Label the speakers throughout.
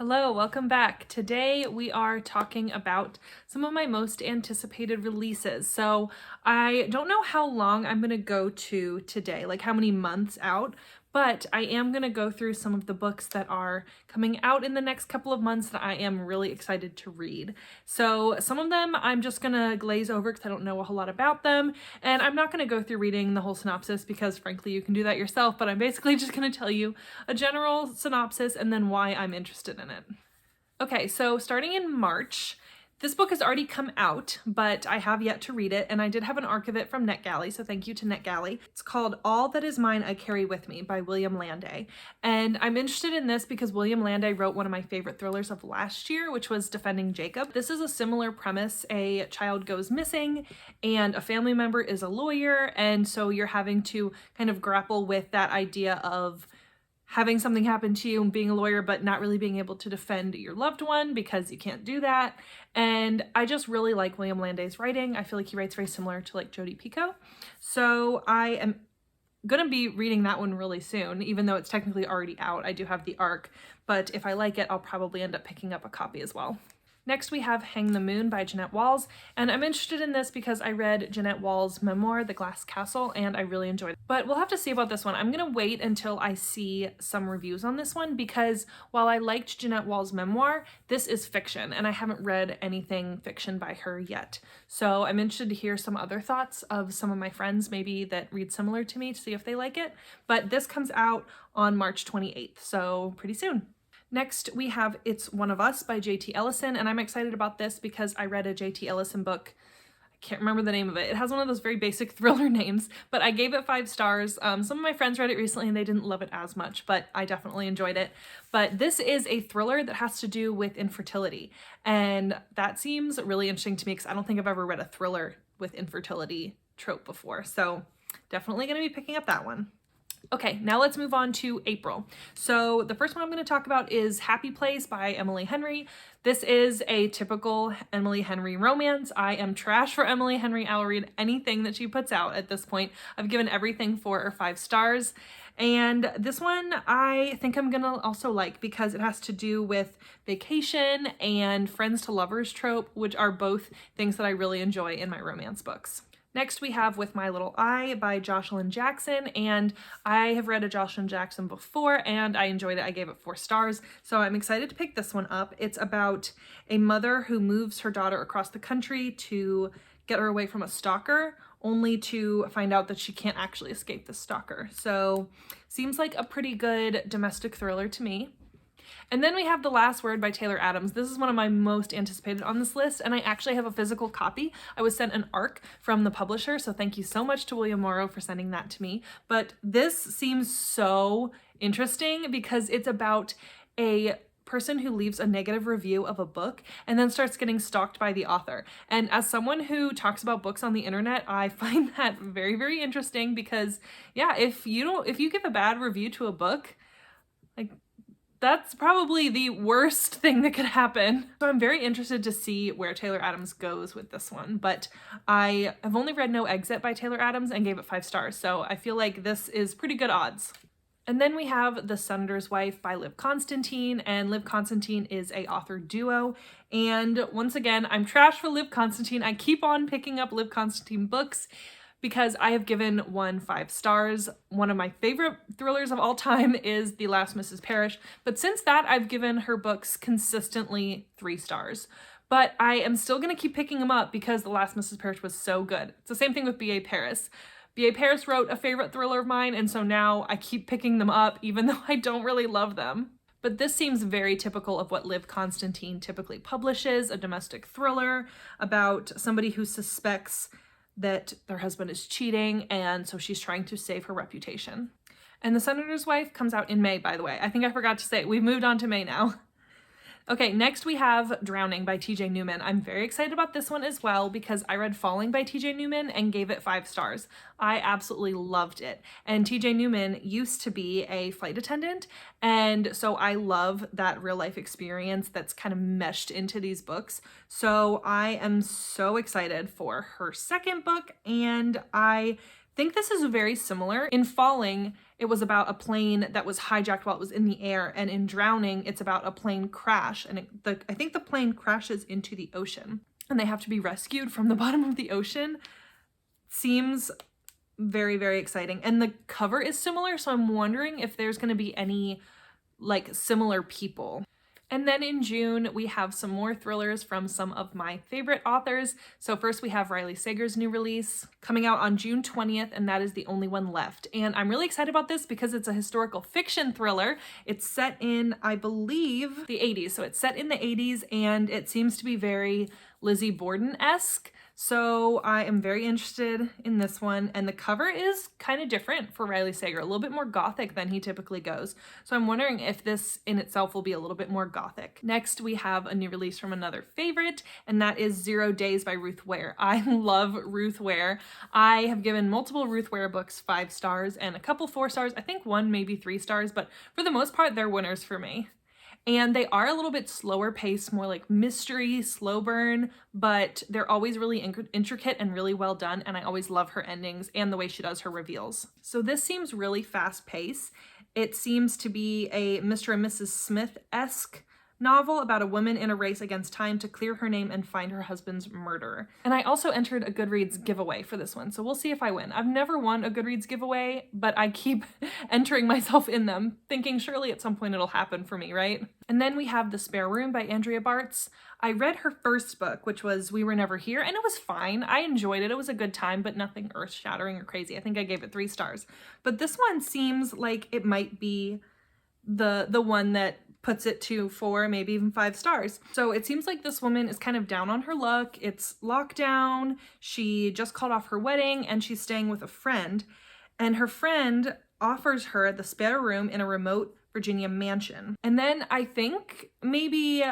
Speaker 1: Hello, welcome back. Today we are talking about some of my most anticipated releases. So I don't know how long I'm going to go to today, like how many months out, but I am going to go through some of the books that are coming out in the next couple of months that I am really excited to read. So some of them I'm just going to glaze over because I don't know a whole lot about them, and I'm not going to go through reading the whole synopsis because frankly you can do that yourself, but I'm basically just going to tell you a general synopsis and then why I'm interested in it. Okay, so starting in March, this book has already come out, but I have yet to read it, and I did have an ARC of it from NetGalley, so thank you to NetGalley. It's called All That Is Mine I Carry With Me by William Landay, and I'm interested in this because William Landay wrote one of my favorite thrillers of last year, which was Defending Jacob. This is a similar premise. A child goes missing, and a family member is a lawyer, and so you're having to kind of grapple with that idea of having something happen to you and being a lawyer but not really being able to defend your loved one because you can't do that. And I just really like William Landay's writing. I feel like he writes very similar to like Jodi Picoult. So I am gonna be reading that one really soon, even though it's technically already out. I do have the ARC, but if I like it, I'll probably end up picking up a copy as well. Next we have Hang the Moon by Jeannette Walls, and I'm interested in this because I read Jeannette Walls' memoir, The Glass Castle, and I really enjoyed it. But we'll have to see about this one. I'm gonna wait until I see some reviews on this one because while I liked Jeannette Walls' memoir, this is fiction, and I haven't read anything fiction by her yet. So I'm interested to hear some other thoughts of some of my friends maybe that read similar to me to see if they like it. But this comes out on March 28th, so pretty soon. Next, we have It's One of Us by J.T. Ellison, and I'm excited about this because I read a J.T. Ellison book. I can't remember the name of it. It has one of those very basic thriller names, but I gave it 5 stars. Some of my friends read it recently and they didn't love it as much, but I definitely enjoyed it. But this is a thriller that has to do with infertility, and that seems really interesting to me because I don't think I've ever read a thriller with infertility trope before, so definitely going to be picking up that one. Okay, now let's move on to April. So the first one I'm going to talk about is Happy Place by Emily Henry. This is a typical Emily Henry romance. I am trash for Emily Henry. I'll read anything that she puts out at this point. I've given everything 4 or 5 stars. And this one I think I'm gonna also like because it has to do with vacation and friends to lovers trope, which are both things that I really enjoy in my romance books. Next we have With My Little Eye by Jocelyn Jackson, and I have read a Jocelyn Jackson before and I enjoyed it. I gave it 4 stars, so I'm excited to pick this one up. It's about a mother who moves her daughter across the country to get her away from a stalker, only to find out that she can't actually escape the stalker. So seems like a pretty good domestic thriller to me. And then we have The Last Word by Taylor Adams. This is one of my most anticipated on this list, and I actually have a physical copy. I was sent an ARC from the publisher, so thank you so much to William Morrow for sending that to me. But this seems so interesting because it's about a person who leaves a negative review of a book and then starts getting stalked by the author. And as someone who talks about books on the internet, I find that very, very interesting because yeah, if you give a bad review to a book, like, that's probably the worst thing that could happen. So I'm very interested to see where Taylor Adams goes with this one, but I have only read No Exit by Taylor Adams and gave it 5 stars, so I feel like this is pretty good odds. And then we have The Senator's Wife by Liv Constantine, and Liv Constantine is a author duo. And once again, I'm trash for Liv Constantine. I keep on picking up Liv Constantine books because I have given one 5 stars. One of my favorite thrillers of all time is The Last Mrs. Parrish, but since that I've given her books consistently 3 stars. But I am still gonna keep picking them up because The Last Mrs. Parrish was so good. It's the same thing with B.A. Paris. B.A. Paris wrote a favorite thriller of mine, and so now I keep picking them up even though I don't really love them. But this seems very typical of what Liv Constantine typically publishes, a domestic thriller about somebody who suspects that their husband is cheating, and so she's trying to save her reputation. And The Senator's Wife comes out in May, by the way. I think I forgot to say, we've moved on to May now. Okay, next we have Drowning by T.J. Newman. I'm very excited about this one as well because I read Falling by T.J. Newman and gave it 5 stars. I absolutely loved it. And T.J. Newman used to be a flight attendant, and so I love that real life experience that's kind of meshed into these books. So I am so excited for her second book, and I think this is very similar. In Falling, it was about a plane that was hijacked while it was in the air, and in Drowning, it's about a plane crash, and I think the plane crashes into the ocean, and they have to be rescued from the bottom of the ocean. Seems very, very exciting. And the cover is similar, so I'm wondering if there's going to be any like similar people. And then in June, we have some more thrillers from some of my favorite authors. So first we have Riley Sager's new release coming out on June 20th, and that is the only one left. And I'm really excited about this because it's a historical fiction thriller. It's set in, I believe, the 80s. So it's set in the 80s, and it seems to be very Lizzie Borden-esque. So I am very interested in this one, and the cover is kind of different for Riley Sager, a little bit more gothic than he typically goes. So I'm wondering if this in itself will be a little bit more gothic. Next, we have a new release from another favorite, and that is 0 Days by Ruth Ware. I love Ruth Ware. I have given multiple Ruth Ware books 5 stars and a couple 4 stars. I think one maybe 3 stars, but for the most part, they're winners for me. And they are a little bit slower paced, more like mystery, slow burn, but they're always really intricate and really well done, and I always love her endings and the way she does her reveals. So this seems really fast paced. It seems to be a Mr. and Mrs. Smith-esque novel about a woman in a race against time to clear her name and find her husband's murderer. And I also entered a Goodreads giveaway for this one, so we'll see if I win. I've never won a Goodreads giveaway, but I keep entering myself in them, thinking surely at some point it'll happen for me, right? And then we have The Spare Room by Andrea Bartz. I read her first book, which was We Were Never Here, and it was fine. I enjoyed it. It was a good time, but nothing earth-shattering or crazy. I think I gave it 3 stars. But this one seems like it might be the one that puts it to 4, maybe even 5 stars. So it seems like this woman is kind of down on her luck. It's lockdown. She just called off her wedding, and she's staying with a friend. And her friend offers her the spare room in a remote Virginia mansion. And then I think maybe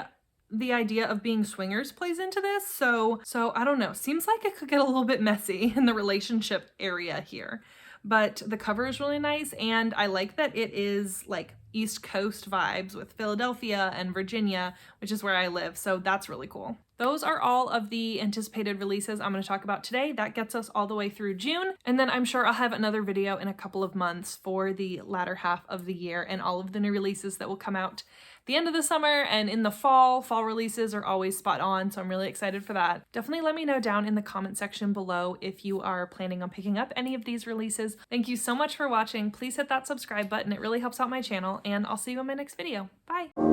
Speaker 1: the idea of being swingers plays into this. So I don't know. Seems like it could get a little bit messy in the relationship area here. But the cover is really nice, and I like that it is like East Coast vibes with Philadelphia and Virginia, which is where I live, so that's really cool. Those are all of the anticipated releases I'm going to talk about today. That gets us all the way through June, and then I'm sure I'll have another video in a couple of months for the latter half of the year and all of the new releases that will come out the end of the summer and in the fall. Fall releases are always spot on, so I'm really excited for that. Definitely let me know down in the comment section below if you are planning on picking up any of these releases. Thank you so much for watching. Please hit that subscribe button. It really helps out my channel, and I'll see you in my next video. Bye!